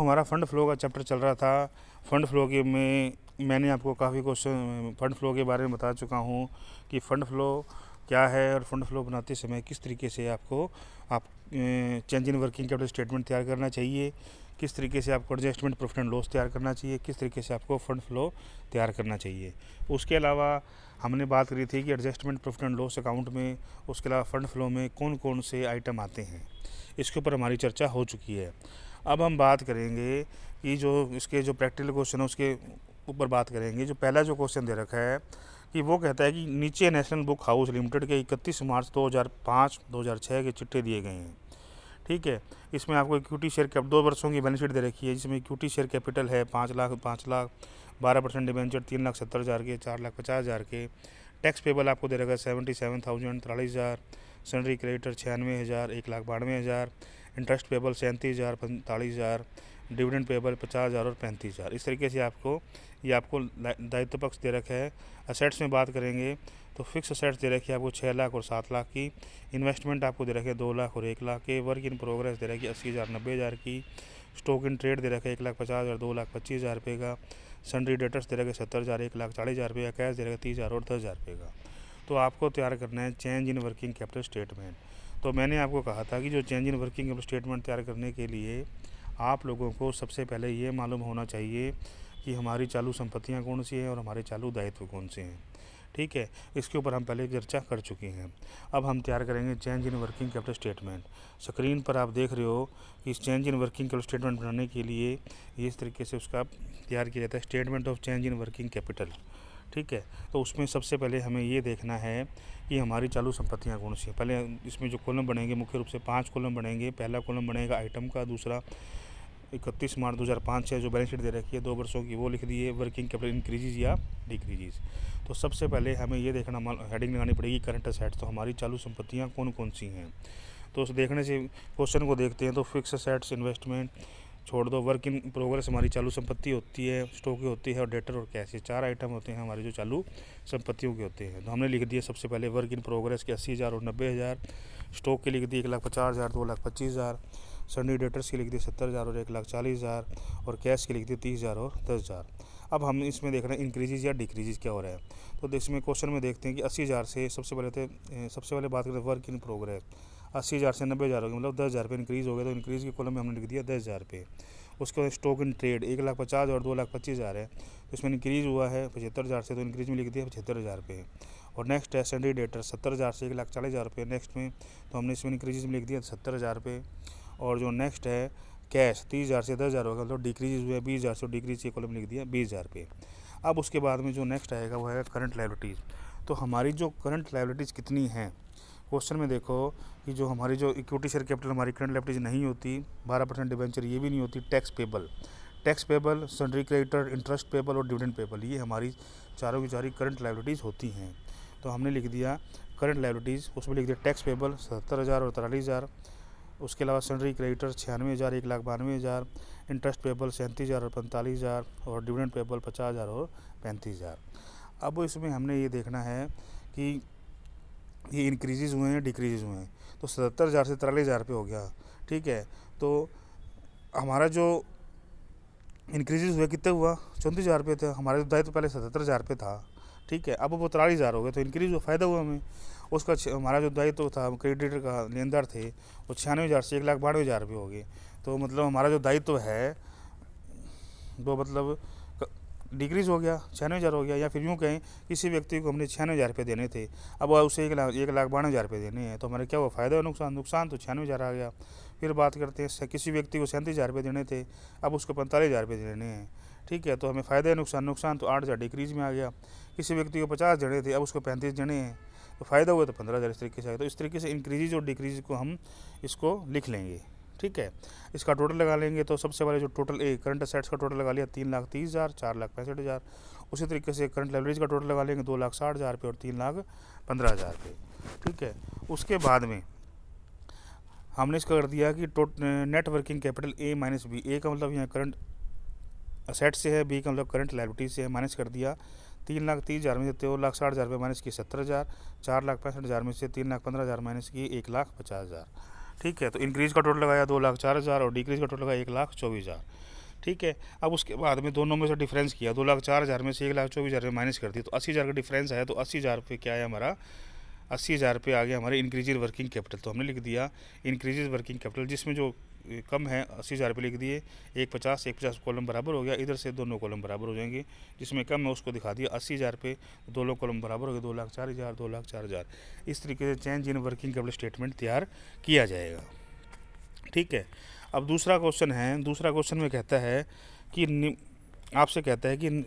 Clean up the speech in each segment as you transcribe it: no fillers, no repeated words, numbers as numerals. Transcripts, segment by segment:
हमारा fund flow का chapter चल रहा था। फंड फ्लो के में मैंने आपको काफ़ी क्वेश्चन फंड फ्लो के बारे में बता चुका हूँ कि फ़ंड फ्लो क्या है और फंड फ्लो बनाते समय किस तरीके से आपको change in working capital statement तैयार करना चाहिए, किस तरीके से आपको एडजस्टमेंट प्रॉफिट एंड लॉस तैयार करना चाहिए, किस तरीके से आपको फ़ंड फ्लो तैयार करना चाहिए। उसके अलावा हमने बात करी थी कि adjustment profit and loss account में, उसके अलावा फ़ंड फ्लो में कौन कौन से आइटम आते हैं, इसके ऊपर हमारी चर्चा हो चुकी है। अब हम बात करेंगे कि जो इसके जो प्रैक्टिकल क्वेश्चन है उसके ऊपर बात करेंगे। जो पहला जो क्वेश्चन दे रखा है कि वो कहता है कि नीचे नेशनल बुक हाउस लिमिटेड के 31 मार्च 2005-2006 के चिट्ठे दिए गए हैं। ठीक है, इसमें आपको इक्विटी शेयर कैप 2 वर्षों की बैलेंस शीट दे रखी है, जिसमें इक्विटी शेयर कैपिटल है 5 लाख 12% डिबेंचर 3,70,000 के, 4,50,000 के। टैक्स पेबल आपको दे रखा है 77,000 43,000, salary creditor 96,000 1,92,000, interest payable 37,000 45,000, dividend payable 50,000 और 35,000। इस तरीके से आपको दायित्व पक्ष दे रखा है। असेट्स में बात करेंगे तो फिक्स असेट्स दे रखी है आपको 6 लाख और 7 लाख की। इन्वेस्टमेंट आपको दे रखे हैं 2 लाख और 1 लाख के। वर्क इन प्रोग्रेस दे रखी है 80,000 90,000 की। स्टॉक इन ट्रेड दे रखा है 1,50,000 2,25,000 रुपये का। सन्ड्री डेटर्स दे रखे 70,000 1,40,000 रुपये का। कैश दे रखा 30,000 और 10,000 रुपये का। तो आपको तैयार करना है change in working capital statement. तो मैंने आपको कहा था कि जो change in working capital statement तैयार करने के लिए आप लोगों को सबसे पहले ये मालूम होना चाहिए कि हमारी चालू संपत्तियां कौन सी हैं और हमारे चालू दायित्व कौन से हैं। ठीक है, इसके ऊपर हम पहले चर्चा कर चुके हैं। अब हम तैयार करेंगे change in working capital statement. Screen पर आप देख रहे हो कि इस change in working capital statement बनाने के लिए इस तरीके से उसका तैयार किया जाता है, statement of change in working capital. ठीक है, तो उसमें सबसे पहले हमें ये देखना है कि हमारी चालू संपत्तियां कौन सी हैं। पहले इसमें जो कॉलम बनेंगे मुख्य रूप से 5 कॉलम बनेंगे। पहला कॉलम बनेगा आइटम का, दूसरा 31 मार्च 2005 से जो बैलेंस शीट दे रखी है 2 वर्षों की वो लिख दिए, वर्किंग कैपिटल इंक्रीजेज या डिक्रीजेज। तो सबसे पहले हमें ये देखना हेडिंग लगानी पड़ेगी करंट असेट्स। तो हमारी चालू संपत्तियाँ कौन कौन सी हैं, तो उस देखने से क्वेश्चन को देखते हैं। तो फिक्स असेट्स इन्वेस्टमेंट छोड़ दो, वर्क इन प्रोग्रेस हमारी चालू संपत्ति होती है, स्टॉक की होती है और डेटर और कैश, ये 4 आइटम होते हैं हमारे जो चालू संपत्तियों के होते हैं। तो हमने लिख दिया सबसे पहले वर्क इन प्रोग्रेस के 80,000 और 90,000, स्टॉक के लिख दिए 1,50,000 2,25,000, सन्नी डेटर्स के लिख दिए 70,000 और 1,40,000 और कैश के लिख दिए 30,000 और 10,000। अब हम इसमें देख रहे हैं इंक्रीजेज या डिक्रीजेज क्या हो रहा है। तो इसमें क्वेश्चन में देखते हैं कि 80,000 से सबसे पहले बात करते हैं वर्क इन प्रोग्रेस। 80,000 से 90,000 हो गया, मतलब 10,000 रुपये इंक्रीज़ हो गया। तो इंक्रीज़ के कॉलम में हमने लिख दिया 10,000 रुपये। उसके बाद स्टॉक इन ट्रेड 1,50,000 और 2,25,000 है, तो इसमें इंक्रीज़ हुआ है 75,000 से, तो इंक्रीज़ में लिख दिया 75,000 रुपये। और नेक्स्ट है सन्नी डेटर 70,000 से 1,40,000 रुपये नेक्स्ट में, तो हमने इसमें इंक्रीज़ में लिख दिया 70,000 रुपये। और जो नेक्स्ट है कैश 30,000 से 10,000 होगा, मतलब डिक्रीज हुआ 20,000 से, डिक्रीज के कॉलम लिख दिया 20,000 रुपये। अब उसके बाद में जो नेक्स्ट आएगा वो है करंट लायबिलिटीज़। तो हमारी जो करंट लायबिलिटीज़ कितनी हैं, क्वेश्चन में देखो कि जो हमारी जो इक्विटी शेयर कैपिटल हमारी करंट लायबिलिटीज़ नहीं होती, 12% डिबेंचर ये भी नहीं होती। Tax payable, sundry creditor, interest payable और डिविडेंड पेबल, ये हमारी चारों की चारों करंट लायबिलिटीज़ होती हैं। तो हमने लिख दिया करंट लायबिलिटीज़, उसमें लिख दिया टैक्स पेबल 77,000 और 43,000, उसके अलावा सन्ड्री क्रेडिटर 96,000 1,92,000, इंटरेस्ट पेबल 37,000 और 45,000 और डिविडेंड पेबल 50,000 और 35,000। अब इसमें हमने ये देखना है कि ये इंक्रीजेज हुए हैं डिक्रीजेज हुए हैं। तो 77,000 से 43,000 रुपये हो गया। ठीक है, तो हमारा जो इंक्रीजेज हुआ कितना हुआ 34,000 रुपये थे। हमारे दायित्व तो पहले 77,000 रुपये था। ठीक है, अब वो 43,000 हो गया, तो इंक्रीज हुआ, फ़ायदा हुआ हमें। उसका हमारा जो दायित्व था क्रेडिटर का लेनदार थे वो 96,000 से 1,92,000 रुपये हो गए। तो मतलब हमारा जो दायित्व है वो मतलब डिक्रीज़ हो गया, 96,000 हो गया। या फिर यूँ कहें किसी व्यक्ति को हमने 96,000 रुपये देने थे, अब उसे 1,92,000 रुपये देने हैं, तो हमारे क्या हुआ, फ़ायदा और नुकसान तो 96,000 आ गया। फिर बात करते हैं किसी व्यक्ति को 37,000 रुपये देने थे, अब उसको 45,000 रुपये देने हैं। ठीक है, तो हमें फ़ायदा है नुकसान तो 8,000 डिक्रीज़ में आ गया। किसी व्यक्ति को 50 देने थे, अब उसको 35 देने हैं, तो फ़ायदा हुआ तो 15,000 इस तरीके से आया। तो इस तरीके से इंक्रीज़ और डिक्रीज़ को हम इसको लिख लेंगे। ठीक है, इसका टोटल लगा लेंगे। तो सबसे पहले जो टोटल करंट असेट्स का टोटल लगा लिया 3,30,000 4,65,000। उसी तरीके से करंट लायबिलिटीज़ का टोटल लगा लेंगे 2,60,000 रुपये और 3,15,000 रुपये। ठीक है, उसके बाद में हमने इसका कर दिया कि net working capital A minus B. A का मतलब यहाँ करंट असेट से है, बी का मतलब करंट लायबिलिटीज से है, माइनस कर दिया। 3,30,000 में से 2,60,000 रुपये माइनस किए 70,000, 4,65,000 में से 3,15,000 माइनस किए 1,50,000। ठीक है। तो इंक्रीज़ का टोटल लगाया 2,04,000 और डिक्रीज़ का टोटल लगाया 1,24,000। ठीक है। अब उसके बाद में दोनों में से डिफरेंस किया, 2,04,000 में से 1,24,000 में माइनस कर दी, तो 80,000 का डिफरेंस है। तो 80,000 पे क्या है हमारा, 80,000 पे आ गया हमारे इंक्रीज वर्किंग कैपिटल। तो हमने लिख दिया इंक्रीज वर्किंग कैपिटल, जिसमें जो कम है 80,000 पे लिख दिए, 150 कॉलम बराबर हो गया। इधर से दोनों कॉलम बराबर हो जाएंगे, जिसमें कम है उसको दिखा दिया 80,000 पे, दोनों कॉलम बराबर हो गए, 2,04,000 2,04,000। इस तरीके से change in working capital statement तैयार किया जाएगा। ठीक है। अब दूसरा क्वेश्चन है, दूसरा क्वेश्चन में कहता है कि आपसे कहता है कि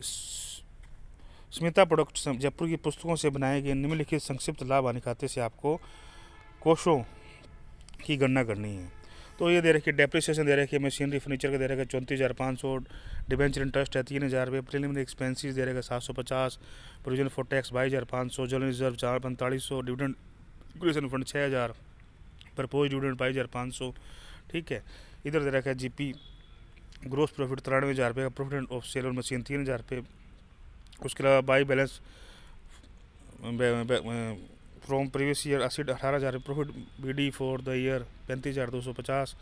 स्मिता प्रोडक्ट जयपुर की पुस्तकों से बनाए गए निम्नलिखित संक्षिप्त लाभ हानि खाते से आपको कोषों की गणना करनी है। तो ये दे रखी है, डेप्रिसिएशन दे रखी है, मशीनरी फर्नीचर का दे रखा है 34,500, डिबेंचर इंटरेस्ट है 3,000 रुपये, प्रीलिमिनरी एक्सपेंसेस दे रखा है 750, provision for tax 22,500, general reserve 4,4500, dividend regulation fund 6,000, propose dividend 22,500। ठीक है। इधर दे रखा है जीपी ग्रोस प्रॉफिट 93,000 रुपये का, प्रॉफिट ऑफ सेल और मशीन 3,000 रुपये। उसके अलावा by balance from previous year 18,000 profit BD for the year 35,250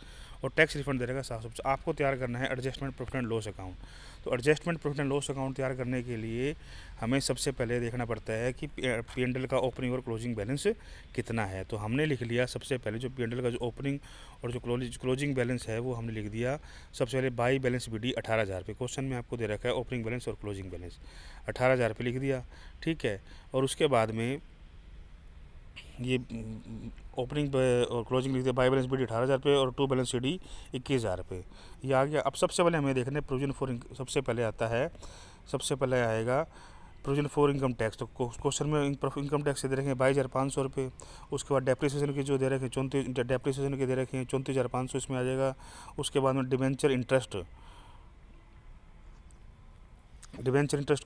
और टैक्स रिफंड दे रहेगा 750। आपको तैयार करना है adjustment profit and loss account. तो adjustment profit and loss account तैयार करने के लिए हमें सबसे पहले देखना पड़ता है कि P&L का ओपनिंग और क्लोजिंग बैलेंस कितना है। तो हमने लिख लिया सबसे पहले जो P&L का जो ओपनिंग और जो क्लोजिंग बैलेंस है वो हमने लिख दिया सबसे पहले बाई बैलेंस बीडी 18,000 रुपये। क्वेश्चन में आपको दे रखा है ओपनिंग बैलेंस और क्लोजिंग बैलेंस 18,000 रुपये लिख दिया। ठीक है। और उसके बाद में ये ओपनिंग और क्लोजिंग लिख दिया, बाई बैलेंस बीडी 18,000 रुपये और टू बैलेंस सीडी 21,000 रुपये, ये आ गया। अब सबसे पहले हमें देखना है प्रोविजन फॉर, सबसे पहले आता है, सबसे पहले आएगा प्रोविजन फॉर इनकम टैक्स। तो क्वेश्चन में इनकम टैक्स दे रखे हैं 22,500 रुपये। उसके बाद डेप्रिसिएशन के जो दे रखे हैं डेप्रिसिएशन के दे रखे हैं 34,500, इसमें आ जाएगा। उसके बाद में डिबेंचर इंटरेस्ट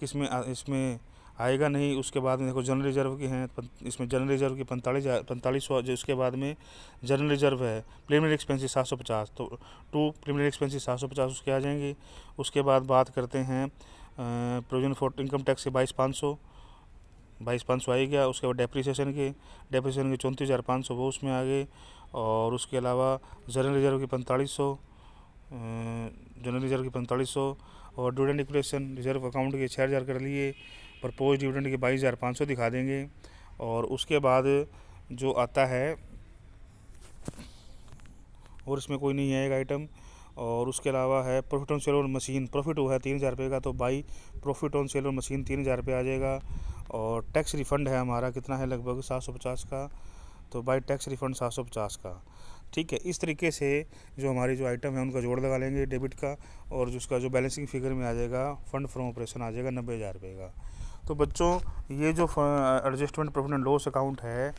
इसमें आएगा नहीं। उसके बाद में देखो जनरल रिजर्व के हैं, इसमें जनरल रिजर्व की 45,000 जो उसके बाद में जनरल रिजर्व है। प्रीलिमिनरी एक्सपेंसेस 750, तो टू प्रीलिमिनरी एक्सपेंसेस 750 उसके आ जाएंगे। उसके बाद बात करते हैं प्रोविजन फॉर इनकम टैक्स के 22,500 आएगा। उसके बाद डेप्रिसिएशन के 34,500 वो उसमें आ गए। और उसके अलावा जनरल रिजर्व की 45,000 और डिविडेंड डिक्लेरेशन रिजर्व अकाउंट के 6,000 कर लिए। प्रपोज डिविडेंड के 22,500 दिखा देंगे। और उसके बाद जो आता है और इसमें कोई नहीं आएगा आइटम। और उसके अलावा है प्रॉफिट ऑन सेल और मशीन, प्रॉफिट हुआ है 3,000 रुपये का, तो बाई प्रॉफिट ऑन सेल और मशीन 3,000 रुपये आ जाएगा। और टैक्स रिफ़ंड है हमारा कितना है, लगभग 750 का, तो बाई टैक्स रिफ़ंड 750 का। ठीक है। इस तरीके से जो हमारी जो आइटम है उनका जोड़ लगा लेंगे डेबिट का, और जिसका जो बैलेंसिंग फिगर में आ जाएगा फंड फ्रॉम ऑपरेशन आ जाएगा 90,000 रुपये का। तो बच्चों ये जो adjustment profit and loss account है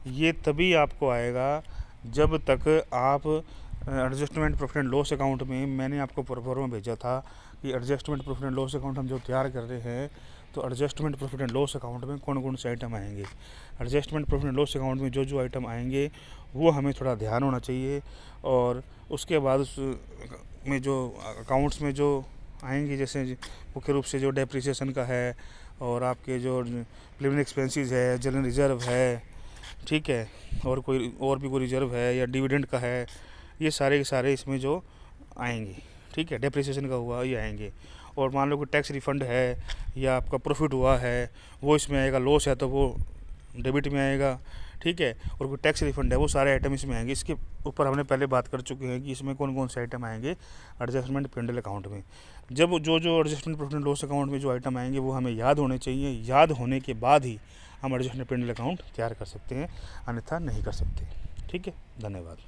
ये तभी आपको आएगा जब तक आप adjustment profit and loss account में, मैंने आपको प्रोफार्मा भेजा था कि adjustment profit and loss account हम जो तैयार कर रहे हैं, तो adjustment profit and loss account में कौन कौन से आइटम आएंगे। Adjustment profit and loss account में जो जो आइटम आएंगे वो हमें थोड़ा ध्यान होना चाहिए। और उसके बाद उस में जो अकाउंट्स में जो आएंगे, जैसे मुख्य रूप से जो डेप्रिसिएशन का है और आपके जो प्रीलिमिनरी एक्सपेंसेस है, जनरल रिजर्व है, ठीक है, और भी कोई रिजर्व है या डिविडेंड का है, ये सारे के सारे इसमें जो आएंगे। ठीक है। डेप्रिसिएशन का हुआ ये आएंगे। और मान लो कि टैक्स रिफ़ंड है या आपका प्रॉफिट हुआ है वो इसमें आएगा, लॉस है तो वो डेबिट में आएगा। ठीक है। और कोई टैक्स रिफ़ंड है वो सारे आइटम इसमें आएंगे। इसके ऊपर हमने पहले बात कर चुके हैं कि इसमें कौन कौन से आइटम आएंगे एडजस्टमेंट P&L अकाउंट में। जब जो adjustment profit and loss account में जो आइटम आएंगे वो हमें याद होने चाहिए, याद होने के बाद ही हम एडजस्टमेंट P&L अकाउंट तैयार कर सकते हैं, अन्यथा नहीं कर सकते। ठीक है। धन्यवाद।